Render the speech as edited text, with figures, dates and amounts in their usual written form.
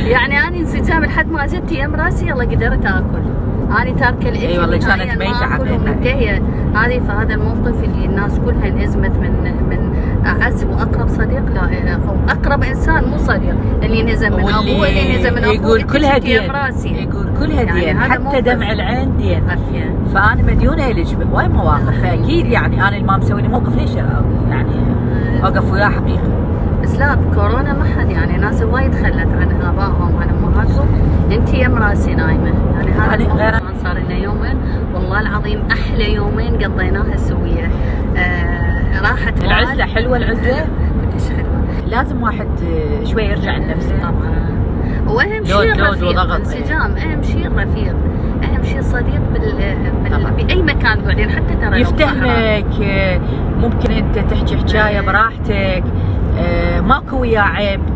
يعني انا انسجام لحد ما زدت يم راسي يلا قدرت اكل. انا تاركه الاكل. اي والله كانت ميته حقيقه. هذه في هذا الموقف اللي الناس كلها انهزمت من اعز واقرب صديق، لا او اقرب انسان مو صديق، اللي انهزم من ابوه، اللي انهزم من اخوه، يقول كلها دين، يقول كلها دين، يعني حتى دمع العين دين. فانا مديونه لك بهواي مواقف، فاكيد يعني انا ما مسوي لي موقف ليش يعني اوقف وياه حقيقي. بس لا بكورونا ما حد، يعني ناس وايد خلت عن ابائهم عن امهاتهم. انت يم راسي نايمه، يعني هذا غير صار لنا يومين والله العظيم احلى يومين قضيناها سويه. راحت العزله حلوه، العزله كلش حلوه. لازم واحد شوي يرجع لنفسه طبعا. واهم شيء الرفيق، انسجام، اهم شيء الرفيق، اهم شيء الصديق باي مكان قاعدين، حتى ترى يفتهمك، ممكن انت تحكي حكايه براحتك، ماكو وياه عيب.